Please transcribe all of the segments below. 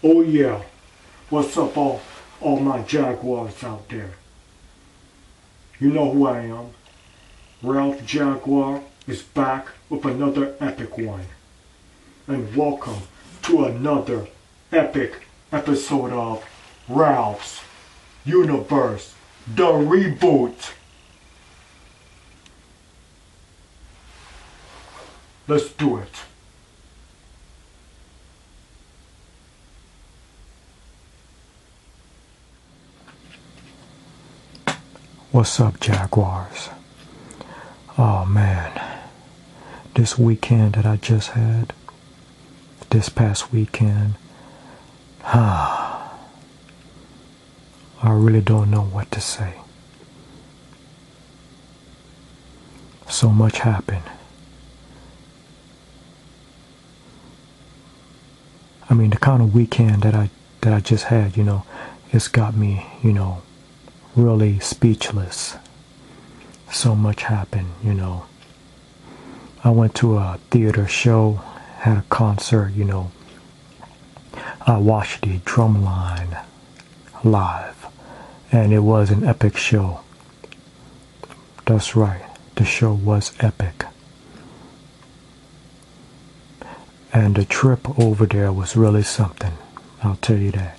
Oh yeah, what's up all my Jaguars out there? You know who I am. Ralph Jaguar is back with another epic one. And welcome to another epic episode of Ralph's Universe, the Reboot. Let's do it. What's up, Jaguars? Oh man, this weekend that I just had, this past weekend, I really don't know what to say. So much happened. I mean, the kind of weekend that I just had, it's got me, really speechless. So much happened, I went to a theater show, had a concert, I watched the Drumline live, and it was an epic show. That's right, the show was epic. And the trip over there was really something, I'll tell you that.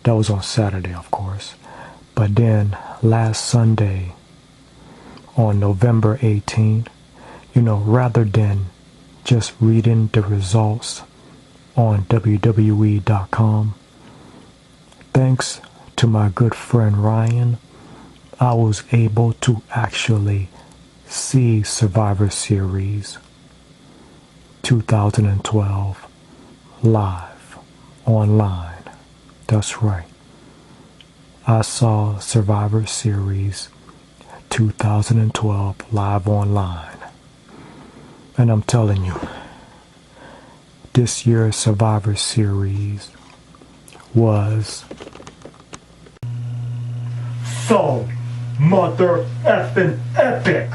That was on Saturday, of course. But then last Sunday, on November 18th, rather than just reading the results on WWE.com, thanks to my good friend Ryan, I was able to actually see Survivor Series 2012 live online. That's right. I saw Survivor Series 2012 live online. And I'm telling you, this year's Survivor Series was so mother effing epic.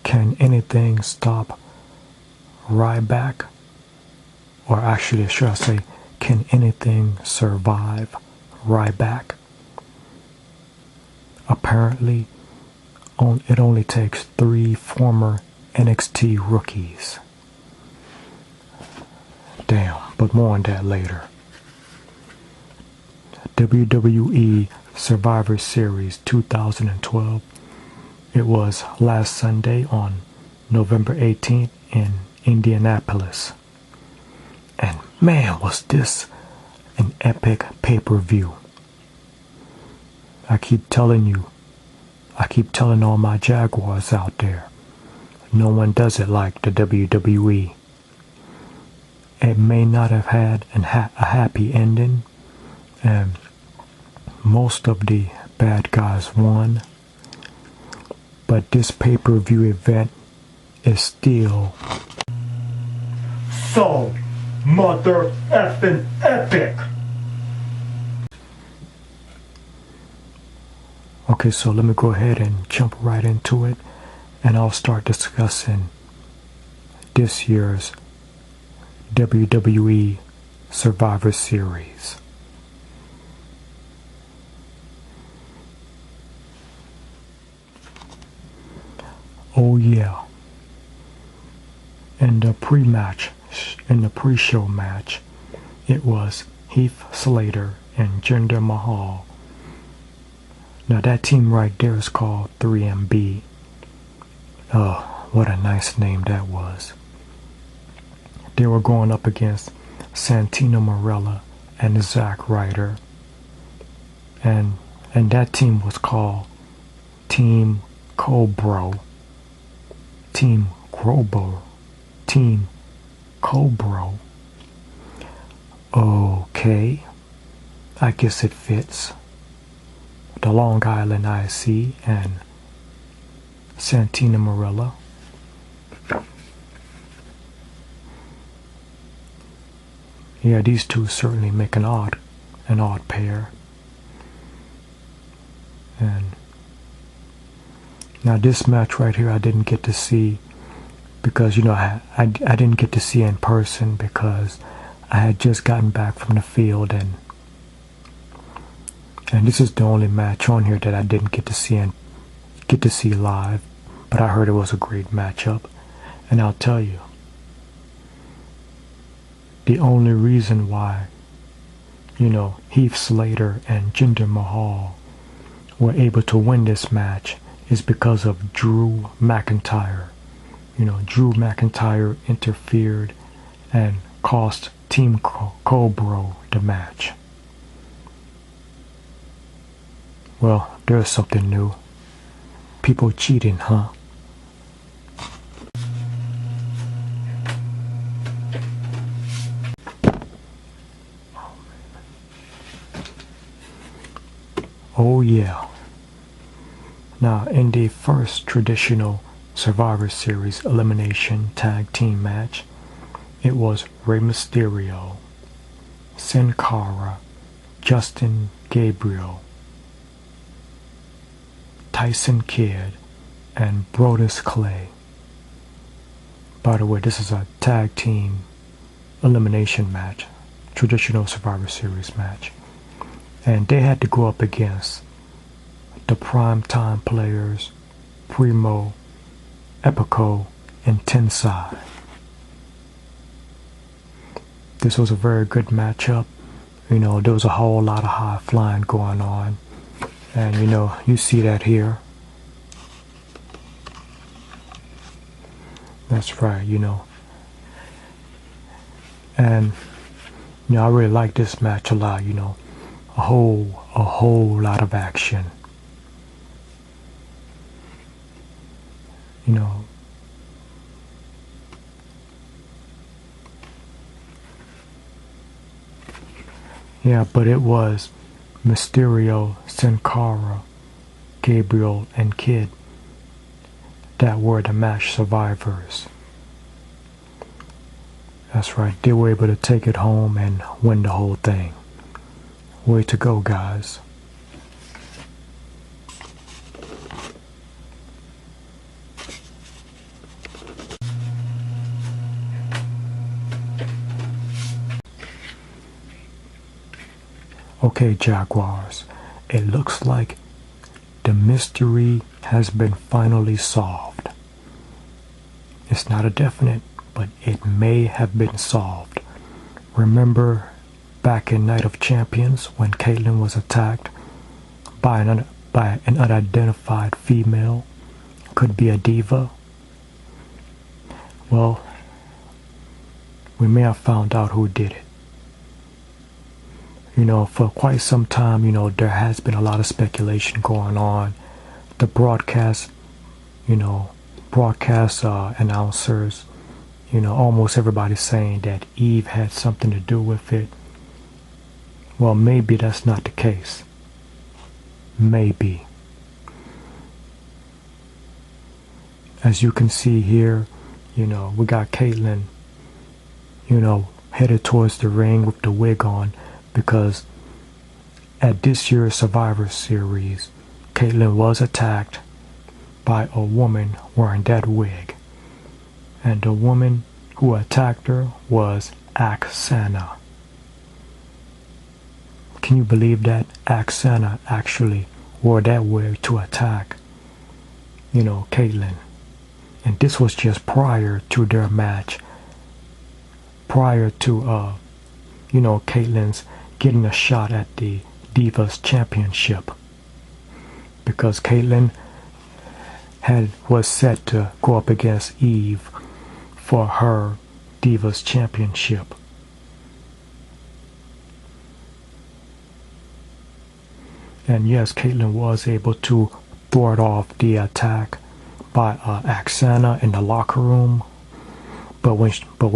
Can anything stop Ryback? Or actually, should I say, can anything survive Ryback? Apparently, it only takes 3 former NXT rookies. Damn, but more on that later. WWE Survivor Series 2012. It was last Sunday on November 18th in Indianapolis. And man, was this an epic pay-per-view. I keep telling all my Jaguars out there, no one does it like the WWE. It may not have had a happy ending, and most of the bad guys won, but this pay-per-view event is still so mother effing epic. Okay, so let me go ahead and jump right into it, and I'll start discussing this year's WWE Survivor Series. Oh yeah. In the pre-show match, it was Heath Slater and Jinder Mahal. Now that team right there is called 3MB. Oh, what a nice name that was. They were going up against Santino Marella and Zack Ryder. And that team was called Team Cobra. Team Cobra. Okay, I guess it fits. The Long Island IC and Santino Marella. Yeah, these two certainly make an odd pair. And now this match right here I didn't get to see because I didn't get to see it in person because I had just gotten back from the field, and this is the only match on here that I didn't get to see live, but I heard it was a great matchup. And I'll tell you, the only reason why Heath Slater and Jinder Mahal were able to win this match is because of Drew McIntyre. Drew McIntyre interfered and cost Team Cobra the match. Well, there's something new. People cheating, huh? Oh yeah. Now, in the first traditional Survivor Series elimination tag team match, it was Rey Mysterio, Sin Cara, Justin Gabriel, Tyson Kidd, and Brodus Clay. By the way, this is a tag team elimination match, traditional Survivor Series match. And they had to go up against the primetime players Primo, Epico, and Tensai. This was a very good matchup. There was a whole lot of high flying going on. And you see that here. That's right, And I really like this match a lot, a whole lot of action. Yeah, but it was Mysterio, Sin Cara, Gabriel, and Kidd that were the match survivors. That's right, they were able to take it home and win the whole thing. Way to go, guys. Okay, Jaguars, it looks like the mystery has been finally solved. It's not a definite, but it may have been solved. Remember back in Night of Champions when Caitlyn was attacked by an unidentified female? Could be a diva. Well, we may have found out who did it. For quite some time, there has been a lot of speculation going on. The broadcast announcers, almost everybody's saying that Eve had something to do with it. Well, maybe that's not the case. Maybe. As you can see here, we got Caitlyn, headed towards the ring with the wig on, because at this year's Survivor Series, Caitlyn was attacked by a woman wearing that wig. And the woman who attacked her was Aksana. Can you believe that? Aksana actually wore that wig to attack, Caitlyn. And this was just prior to their match. Prior to, Caitlyn's getting a shot at the Divas Championship. Because Caitlyn was set to go up against Eve for her Divas Championship. And yes, Caitlyn was able to thwart off the attack by Aksana in the locker room. But when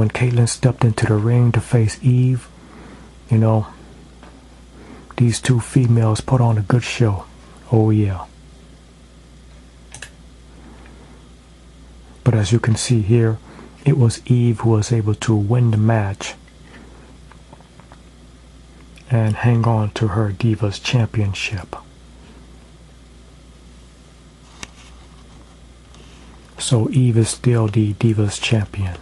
Caitlyn stepped into the ring to face Eve, these two females put on a good show. Oh yeah. But as you can see here, it was Eve who was able to win the match and hang on to her Divas Championship. So Eve is still the Divas champion.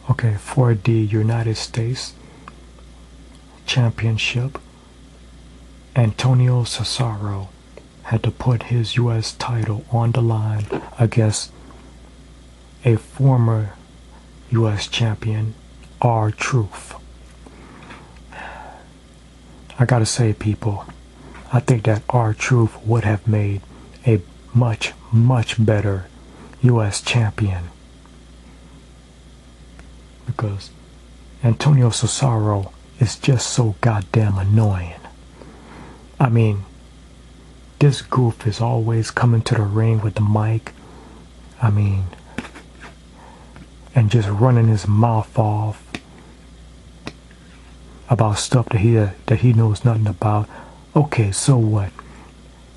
Okay, for the United States Championship, Antonio Cesaro had to put his U.S. title on the line against a former U.S. champion, R-Truth. I gotta say, people, I think that R-Truth would have made a much, much better U.S. champion, because Antonio Cesaro is just so goddamn annoying. I mean, this goof is always coming to the ring with the mic, and just running his mouth off about stuff that he knows nothing about. Okay, so what?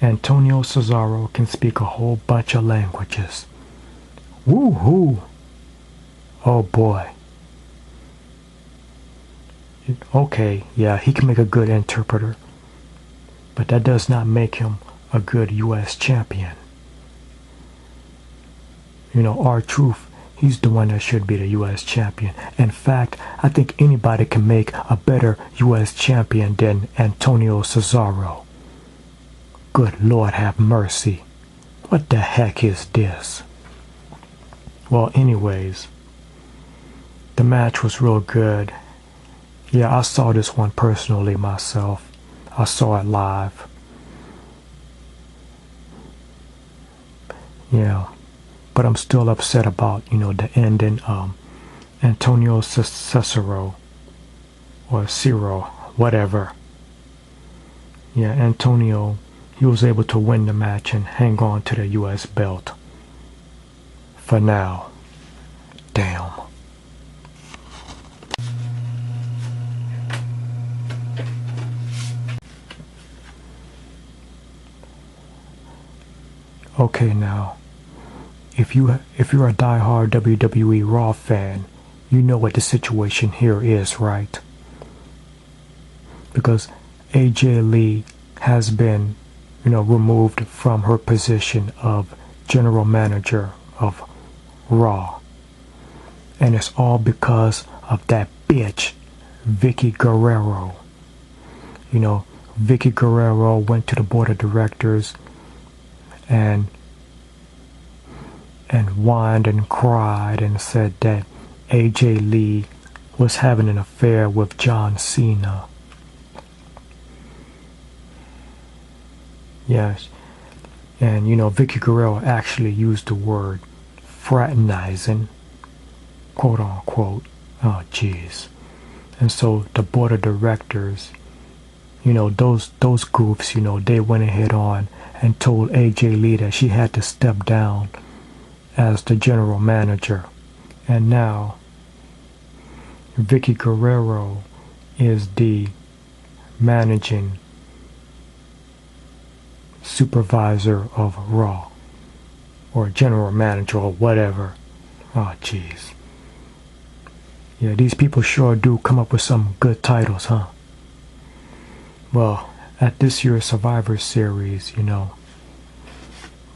Antonio Cesaro can speak a whole bunch of languages. Woo-hoo! Oh boy. Okay, yeah, he can make a good interpreter, but that does not make him a good U.S. champion. R-Truth, he's the one that should be the U.S. champion. In fact, I think anybody can make a better U.S. champion than Antonio Cesaro. Good Lord have mercy. What the heck is this? Well, anyways, the match was real good. Yeah, I saw this one personally myself. I saw it live. Yeah, but I'm still upset about, the ending. Antonio Cesaro, or Ciro, whatever. Yeah, Antonio, he was able to win the match and hang on to the U.S. belt. For now. Damn. Okay, now, if you're a diehard WWE Raw fan, you know what the situation here is, right? Because AJ Lee has been, removed from her position of general manager of Raw, and it's all because of that bitch, Vicky Guerrero. Vicky Guerrero went to the board of directors and whined and cried and said that AJ Lee was having an affair with John Cena. Yes, and Vicky Guerrero actually used the word fraternizing, quote unquote. Oh jeez. And so the board of directors, those goofs, they went ahead on and told AJ Lee that she had to step down as the general manager. And now Vicky Guerrero is the managing supervisor of Raw, or general manager, or whatever. Oh jeez. Yeah, these people sure do come up with some good titles, huh? Well, at this year's Survivor Series,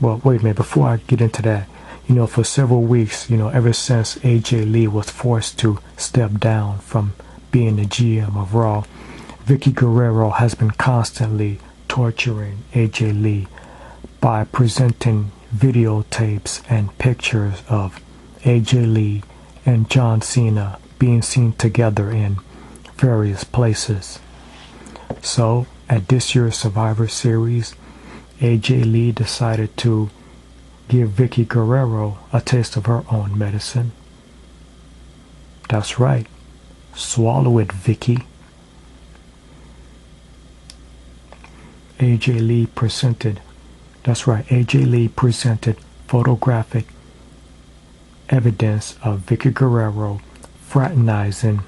well, wait a minute, before I get into that, for several weeks, ever since AJ Lee was forced to step down from being the GM of Raw, Vicky Guerrero has been constantly torturing AJ Lee by presenting videotapes and pictures of AJ Lee and John Cena being seen together in various places. So, at this year's Survivor Series, AJ Lee decided to give Vicky Guerrero a taste of her own medicine. That's right. Swallow it, Vicky. AJ Lee presented photographic evidence of Vicky Guerrero fraternizing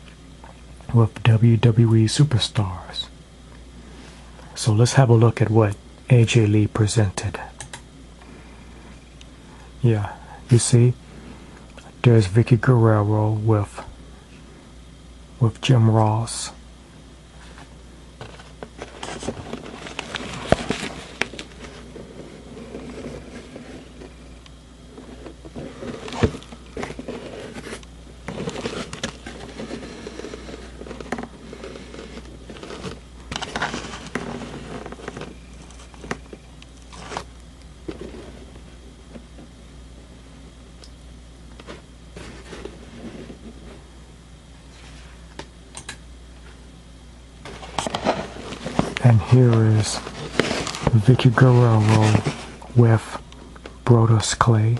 with WWE superstars. So let's have a look at what AJ Lee presented. Yeah, you see, there's Vicky Guerrero with Jim Ross. And here is Vicky Guerrero with Brodus Clay.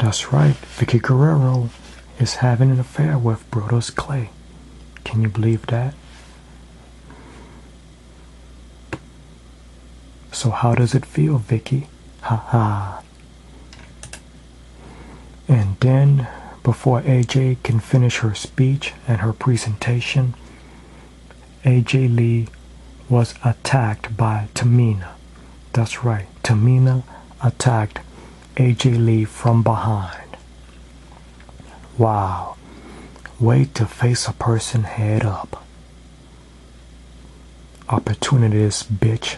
That's right, Vicky Guerrero is having an affair with Brodus Clay. Can you believe that? So how does it feel, Vicky? Ha ha. And then, before AJ can finish her speech and her presentation, AJ Lee was attacked by Tamina. That's right, Tamina attacked AJ Lee from behind. Wow. Way to face a person head up. Opportunities, bitch.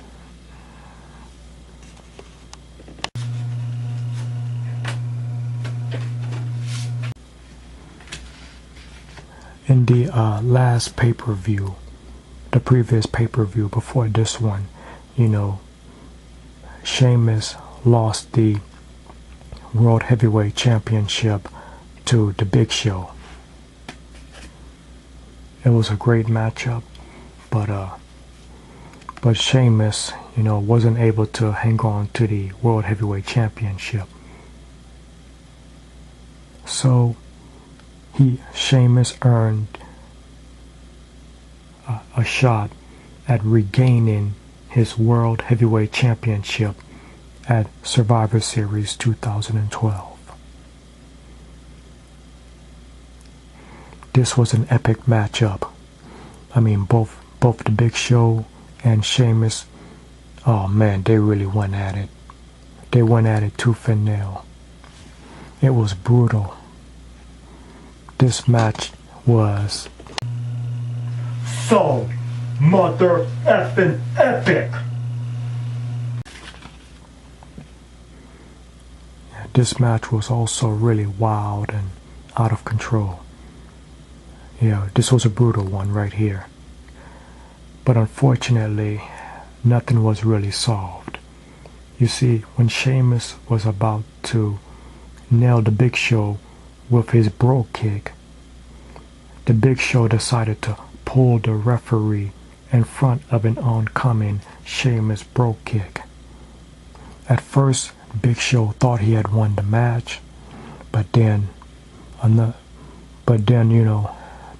In the last pay-per-view, the previous pay-per-view before this one, you know, Sheamus lost the World Heavyweight Championship to the Big Show. It was a great matchup, but Sheamus, you know, wasn't able to hang on to the World Heavyweight Championship. So Sheamus earned a shot at regaining his World Heavyweight Championship at Survivor Series 2012. This was an epic matchup. I mean, both the Big Show and Sheamus, oh man, they really went at it. They went at it tooth and nail. It was brutal. This match was so mother effing epic. This match was also really wild and out of control. Yeah, this was a brutal one right here. But unfortunately, nothing was really solved. You see, when Sheamus was about to nail the Big Show with his bro kick, the Big Show decided to pull the referee in front of an oncoming Sheamus bro kick. At first, Big Show thought he had won the match, but then you know,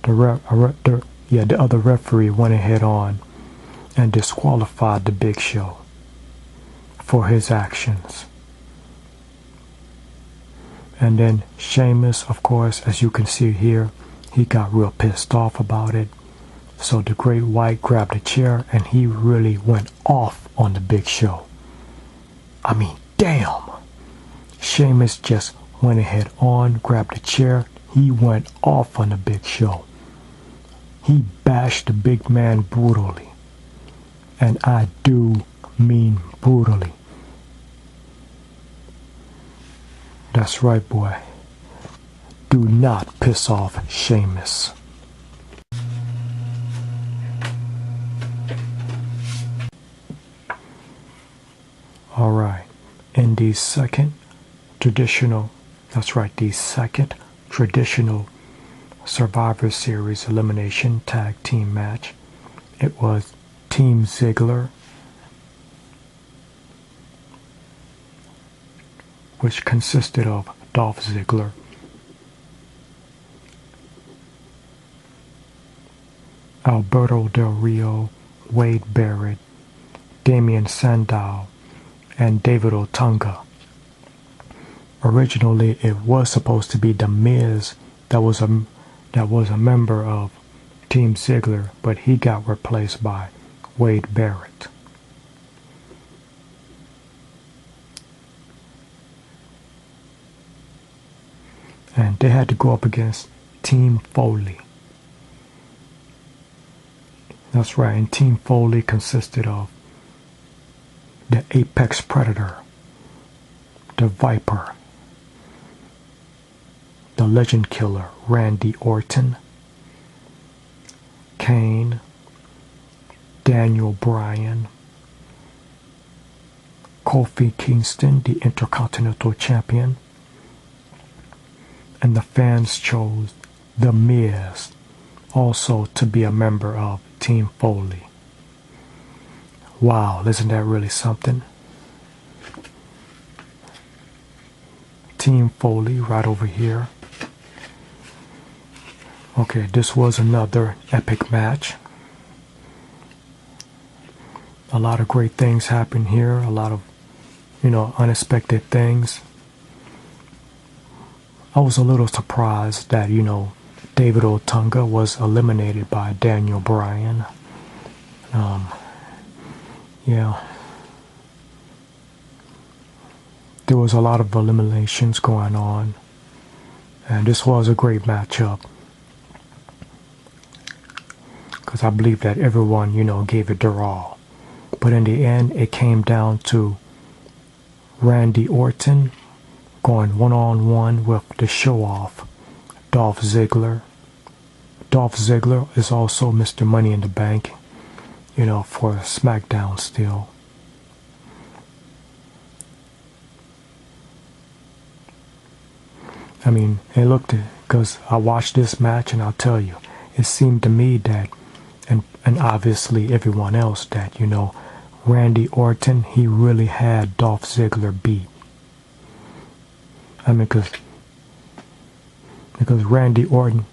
the other referee went ahead on and disqualified the Big Show for his actions. And then Sheamus, of course, as you can see here, he got real pissed off about it. So the Great White grabbed a chair and he really went off on the Big Show. I mean, damn. Sheamus just went ahead on, grabbed a chair. He went off on the Big Show. He bashed the big man brutally. And I do mean brutally. That's right, boy. Do not piss off Sheamus. Alright, in the second traditional Survivor Series elimination tag team match, it was Team Ziggler, which consisted of Dolph Ziggler, Alberto Del Rio, Wade Barrett, Damien Sandow, and David Otunga. Originally, it was supposed to be The Miz that was a member of Team Ziggler, but he got replaced by Wade Barrett. And they had to go up against Team Foley. That's right, and Team Foley consisted of the apex predator, the Viper, the legend killer Randy Orton, Kane, Daniel Bryan, Kofi Kingston, the Intercontinental Champion, and the fans chose The Miz also to be a member of Team Foley. Wow, isn't that really something? Team Foley right over here. Okay, this was another epic match. A lot of great things happened here, a lot of, unexpected things. I was a little surprised that, David Otunga was eliminated by Daniel Bryan. Yeah. There was a lot of eliminations going on, and this was a great matchup. Because I believe that everyone, gave it their all. But in the end, it came down to Randy Orton going one-on-one with the show-off, Dolph Ziggler. Dolph Ziggler is also Mr. Money in the Bank, for SmackDown still. I mean, it looked, because I watched this match and I'll tell you, it seemed to me that, and obviously everyone else, that, Randy Orton, he really had Dolph Ziggler beat. I mean, because Randy Orton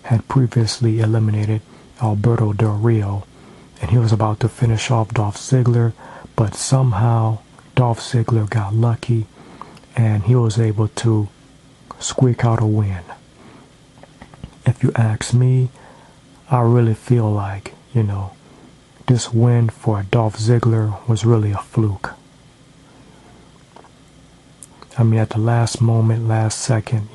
had previously eliminated Alberto Del Rio, and he was about to finish off Dolph Ziggler, but somehow Dolph Ziggler got lucky, and he was able to squeak out a win. If you ask me, I really feel like, this win for Dolph Ziggler was really a fluke. I mean, at the last moment, last second,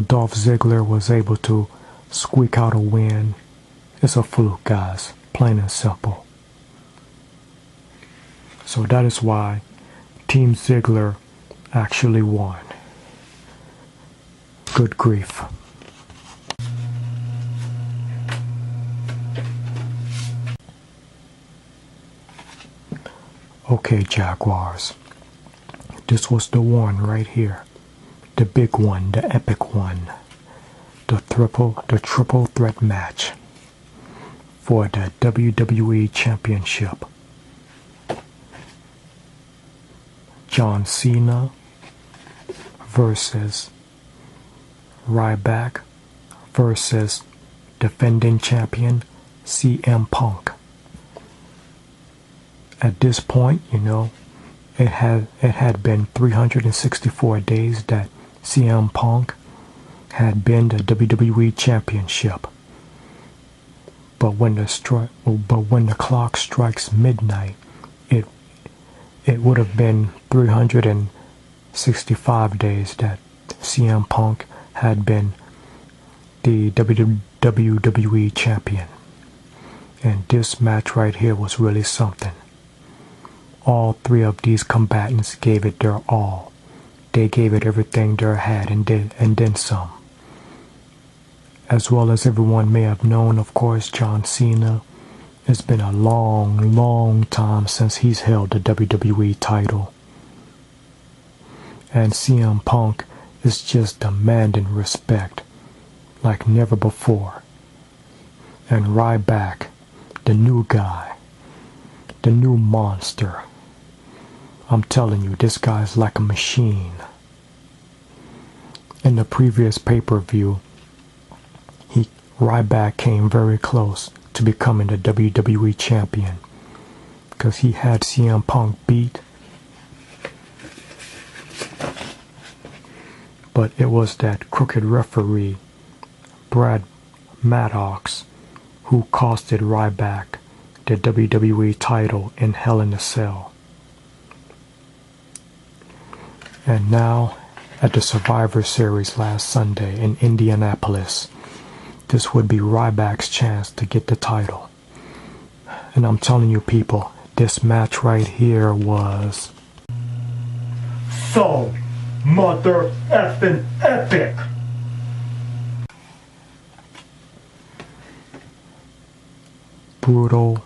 Dolph Ziggler was able to squeak out a win. It's a fluke, guys, plain and simple. So that is why Team Ziggler actually won. Good grief. Okay, Jaguars. This was the one right here. The big one, the epic one. The triple threat match for the WWE Championship. John Cena versus Ryback versus defending champion CM Punk. At this point, it had been 364 days that CM Punk had been the WWE Championship. But when the clock strikes midnight, it would have been 365 days that CM Punk had been the WWE Champion. And this match right here was really something. All three of these combatants gave it their all. They gave it everything they had and then some. As well as everyone may have known, of course, John Cena. It's been a long, long time since he's held the WWE title. And CM Punk is just demanding respect like never before. And Ryback, the new guy, the new monster. I'm telling you, this guy's like a machine. In the previous pay-per-view, Ryback came very close to becoming the WWE Champion because he had CM Punk beat. But it was that crooked referee, Brad Maddox, who costed Ryback the WWE title in Hell in a Cell. And now, at the Survivor Series last Sunday in Indianapolis, this would be Ryback's chance to get the title. And I'm telling you people, this match right here was so mother effing epic. Brutal,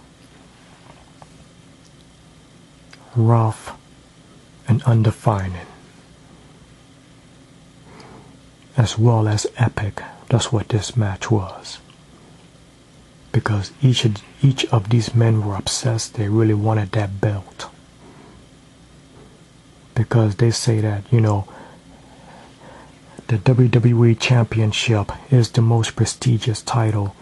rough, and undefining, as well as epic. That's what this match was. Because each of these men were obsessed. They really wanted that belt. Because they say that, the WWE Championship is the most prestigious title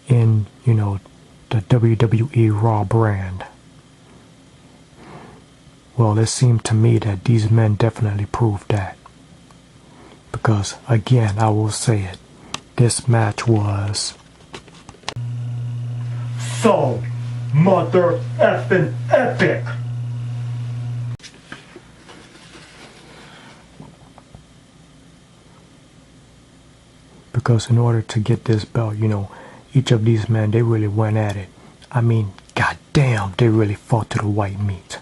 in, the WWE Raw brand. Well, it seemed to me that these men definitely proved that. Because, again, I will say it, this match was so mother effing epic. Because in order to get this belt, each of these men, they really went at it. I mean, goddamn, they really fought to the white meat.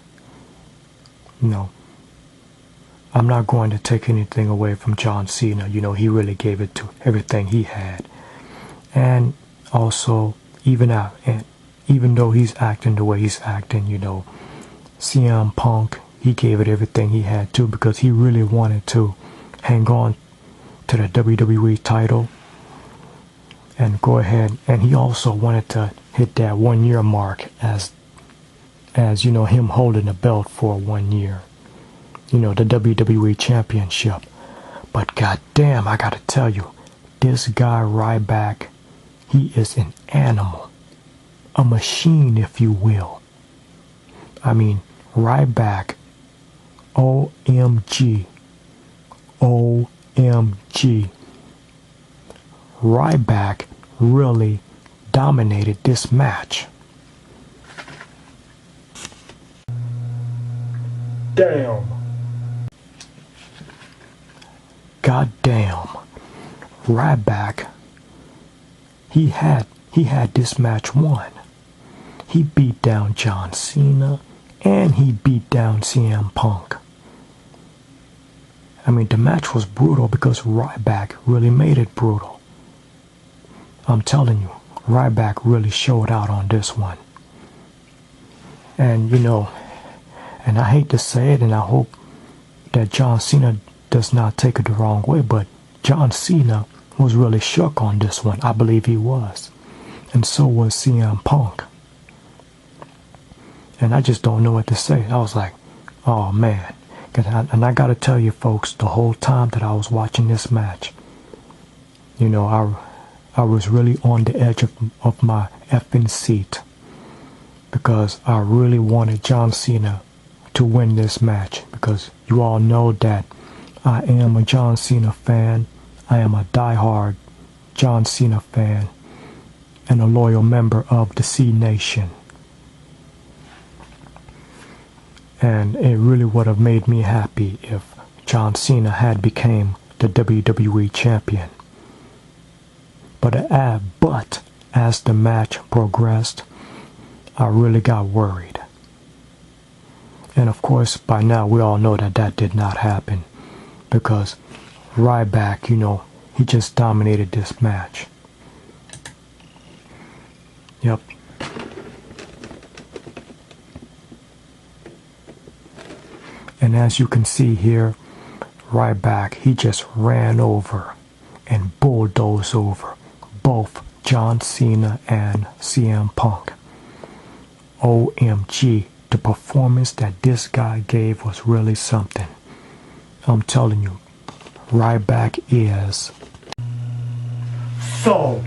I'm not going to take anything away from John Cena. He really gave it to everything he had. And also, even though he's acting the way he's acting, CM Punk, he gave it everything he had too, because he really wanted to hang on to the WWE title and go ahead, and he also wanted to hit that 1 year mark as him holding the belt for 1 year, the WWE Championship. But goddamn, I gotta tell you, this guy Ryback, he is an animal, a machine, if you will. I mean, Ryback, OMG, Ryback really dominated this match. Damn. Goddamn. Ryback, he had this match won. He beat down John Cena and he beat down CM Punk. I mean, the match was brutal because Ryback really made it brutal. I'm telling you, Ryback really showed out on this one. And, and I hate to say it, and I hope that John Cena does not take it the wrong way, but John Cena was really shook on this one. I believe he was. And so was CM Punk. And I just don't know what to say. I was like, oh man. And I gotta tell you folks, the whole time that I was watching this match, I was really on the edge of my effing seat. Because I really wanted John Cena to win this match. Because you all know that I am a John Cena fan. I am a diehard John Cena fan. And a loyal member of the C Nation. And it really would have made me happy if John Cena had became the WWE champion. But as the match progressed, I really got worried. And of course, by now we all know that did not happen. Because Ryback, he just dominated this match. Yep. And as you can see here, Ryback, he just ran over and bulldozed over both John Cena and CM Punk. OMG, the performance that this guy gave was really something. I'm telling you, Ryback is so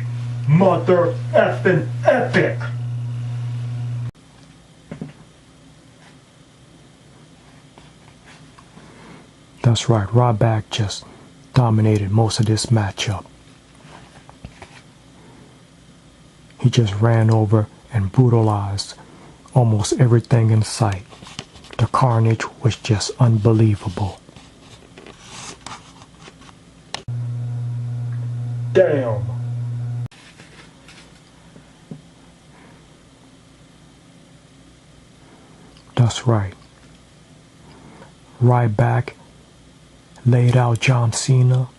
mother effing epic. That's right, Ryback just dominated most of this matchup. He just ran over and brutalized almost everything in sight. The carnage was just unbelievable. Damn. That's right. Ryback laid out John Cena,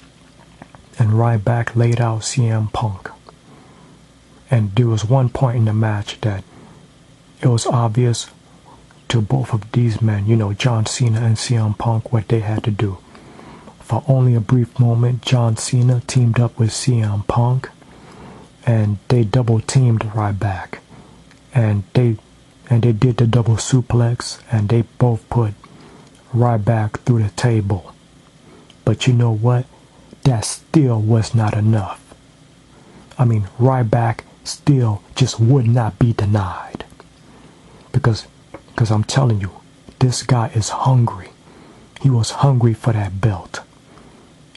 and Ryback laid out CM Punk. And there was one point in the match that it was obvious to both of these men, John Cena and CM Punk, what they had to do. For only a brief moment, John Cena teamed up with CM Punk, and they double teamed Ryback, and they did the double suplex, and they both put Ryback through the table. But you know what? That still was not enough. I mean, Ryback still just would not be denied. Because I'm telling you, this guy is hungry. He was hungry for that belt.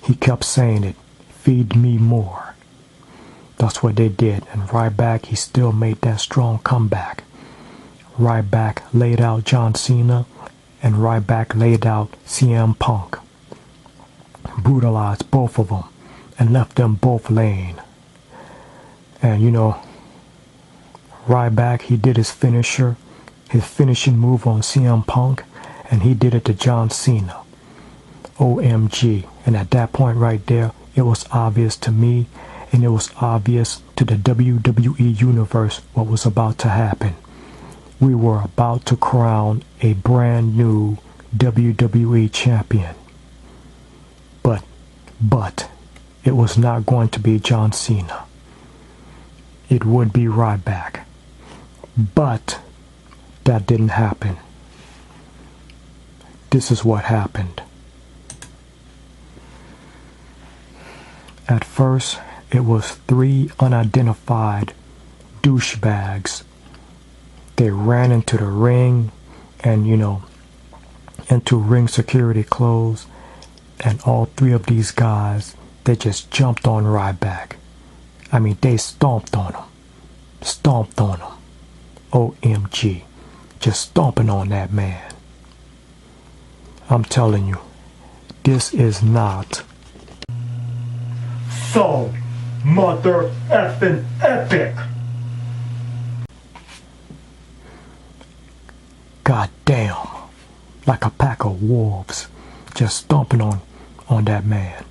He kept saying it, feed me more. That's what they did. And Ryback, he still made that strong comeback. Ryback laid out John Cena, and Ryback laid out CM Punk. Brutalized both of them and left them both laying. And Ryback, he did his finisher, his finishing move on CM Punk, and he did it to John Cena. OMG. And at that point right there, it was obvious to me, and it was obvious to the WWE Universe what was about to happen. We were about to crown a brand new WWE champion. But it was not going to be John Cena. It would be Ryback. But that didn't happen. This is what happened. At first, it was 3 unidentified douchebags. They ran into the ring and, into ring security clothes. And all 3 of these guys, they just jumped on Ryback. I mean, they stomped on him. OMG. Just stomping on that man. I'm telling you, this is not so mother effing epic. God damn. Like a pack of wolves. Just stomping on that man.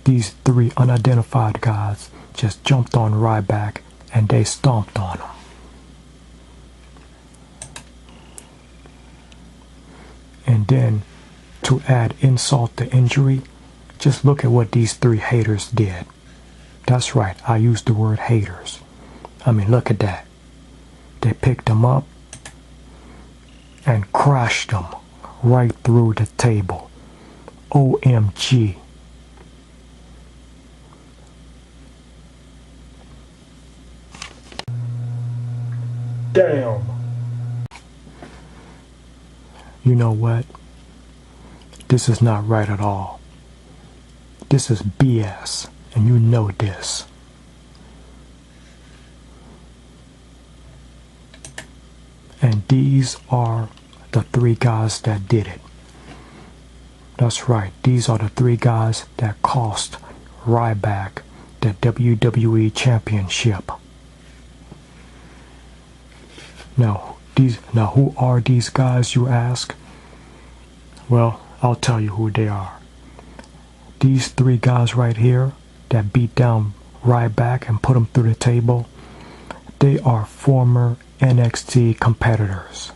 These 3 unidentified guys just jumped on Ryback and they stomped on him. And then, to add insult to injury, just look at what these 3 haters did. That's right, I used the word haters. I mean, look at that. They picked him up and crashed him right through the table. OMG. Damn. You know what? This is not right at all. This is BS, and you know this. And these are the 3 guys that did it. That's right, these are the 3 guys that cost Ryback the WWE Championship. Now, who are these guys, you ask? Well, I'll tell you who they are. These 3 guys right here that beat down Ryback and put him through the table, they are former NXT competitors.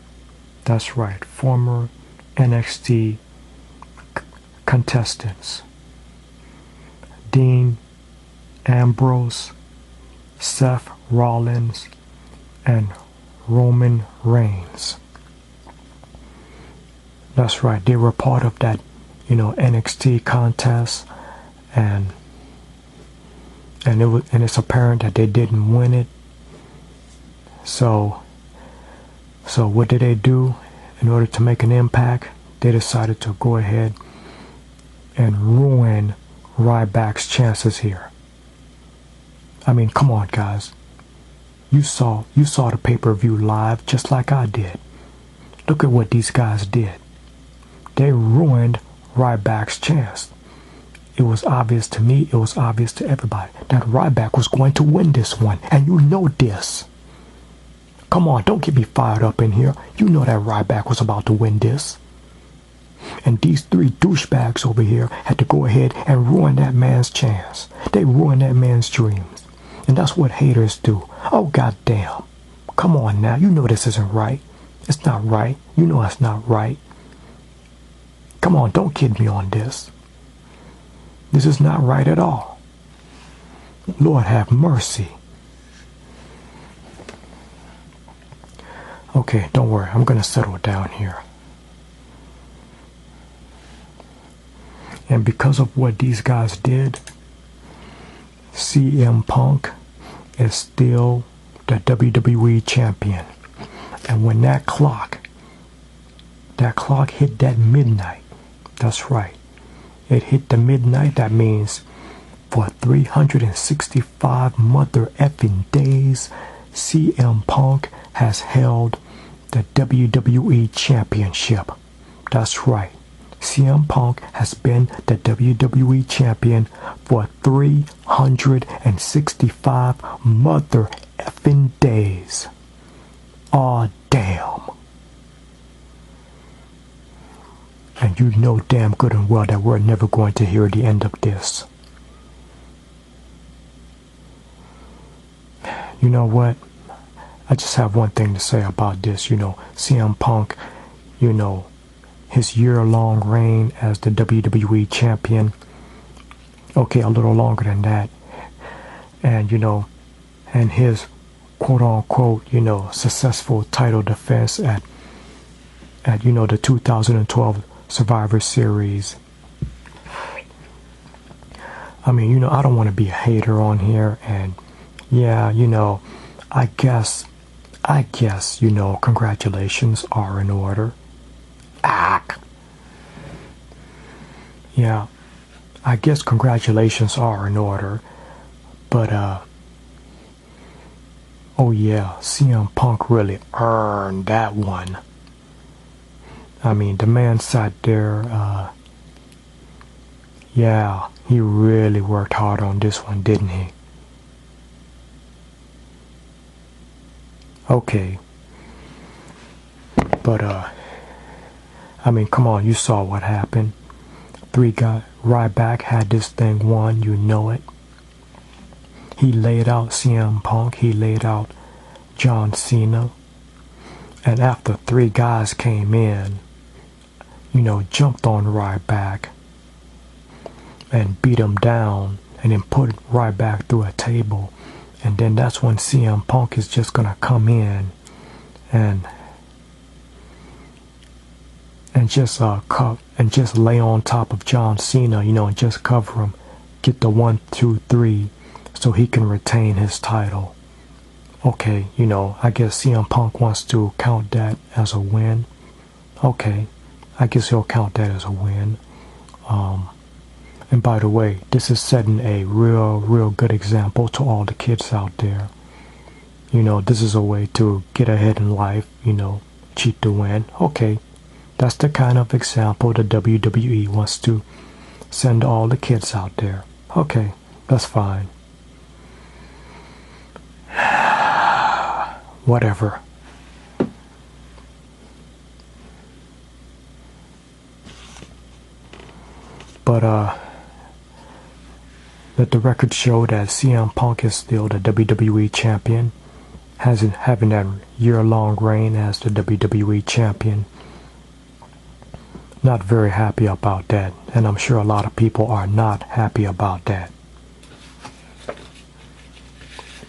That's right, former NXT contestants. Dean Ambrose, Seth Rollins, and Roman Reigns. That's right, they were part of that, NXT contest, and it's apparent that they didn't win it. So what did they do? In order to make an impact, they decided to go ahead and ruin Ryback's chances here. I mean, come on, guys. You saw the pay-per-view live just like I did. Look at what these guys did. They ruined Ryback's chance. It was obvious to me, it was obvious to everybody that Ryback was going to win this one. And you know this. Come on, don't get me fired up in here. You know that Ryback was about to win this. And these three douchebags over here had to go ahead and ruin that man's chance. They ruined that man's dreams. And that's what haters do. Oh, goddamn. Come on now. You know this isn't right. It's not right. You know it's not right. Come on, don't kid me on this. This is not right at all. Lord have mercy. Okay, don't worry. I'm going to settle down here. And because of what these guys did, CM Punk is still the WWE champion. And when that clock hit that midnight, that's right, it hit the midnight, that means for 365 mother effing days, CM Punk has held the WWE championship. That's right. CM Punk has been the WWE champion for 365 mother effing days. Aw, damn. And you know damn good and well that we're never going to hear the end of this. You know what? I just have one thing to say about this. CM Punk, his year-long reign as the WWE champion. Okay, a little longer than that. And, and his quote-unquote, successful title defense at the 2012 Survivor Series. I mean, I don't want to be a hater on here, and yeah, I guess, congratulations are in order. Yeah, I guess congratulations are in order, but, oh yeah, CM Punk really earned that one. I mean, the man sat there, yeah, he really worked hard on this one, didn't he? Okay. But, I mean, come on, you saw what happened. Ryback had this thing won, you know it. He laid out CM Punk, he laid out John Cena. And after three guys came in, jumped on Ryback and beat him down and then put Ryback through a table. And then that's when CM Punk is just going to come in and just lay on top of John Cena, and just cover him, get the 1, 2, 3 so he can retain his title. Okay, I guess CM Punk wants to count that as a win. Okay, I guess he'll count that as a win. And by the way, this is setting a real good example to all the kids out there. This is a way to get ahead in life, cheat to win. Okay, that's the kind of example the WWE wants to send all the kids out there. Okay, that's fine. Whatever. But, let the record show that CM Punk is still the WWE champion, having that year-long reign as the WWE champion. Not very happy about that, and I'm sure a lot of people are not happy about that.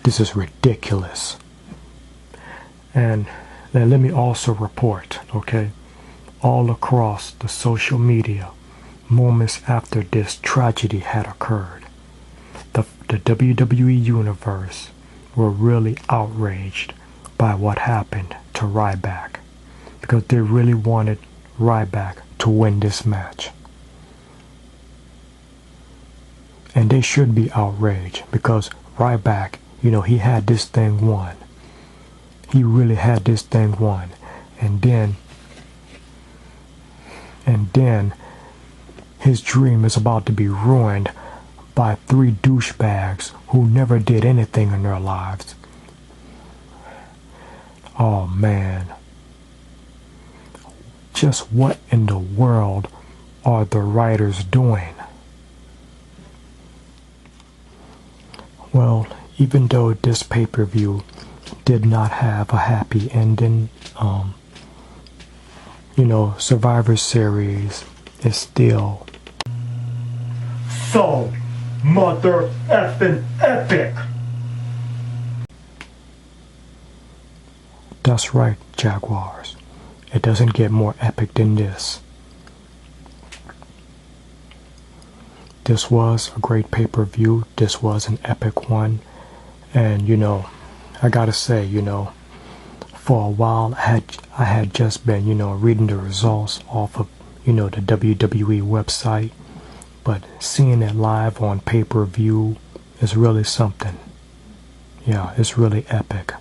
This is ridiculous. And then let me also report, okay, all across the social media, moments after this tragedy had occurred, the WWE Universe were really outraged by what happened to Ryback, because they really wanted Ryback to win this match. And they should be outraged, because Ryback, he had this thing won. He really had this thing won. And then his dream is about to be ruined by three douchebags who never did anything in their lives. Oh man. Just what in the world are the writers doing? Well, even though this pay-per-view did not have a happy ending, Survivor Series is still so mother effing epic. That's right, Jaguars. It doesn't get more epic than this. This was a great pay-per-view. This was an epic one. And, I gotta say, for a while I had just been, reading the results off of, the WWE website. But seeing it live on pay-per-view is really something. Yeah, it's really epic.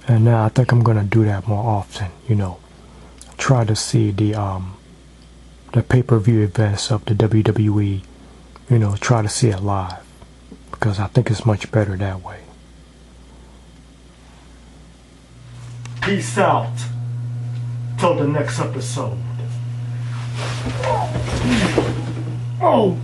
And now I think I'm gonna do that more often, try to see the pay-per-view events of the WWE, try to see it live, because I think it's much better that way. Peace out. Till the next episode. Oh!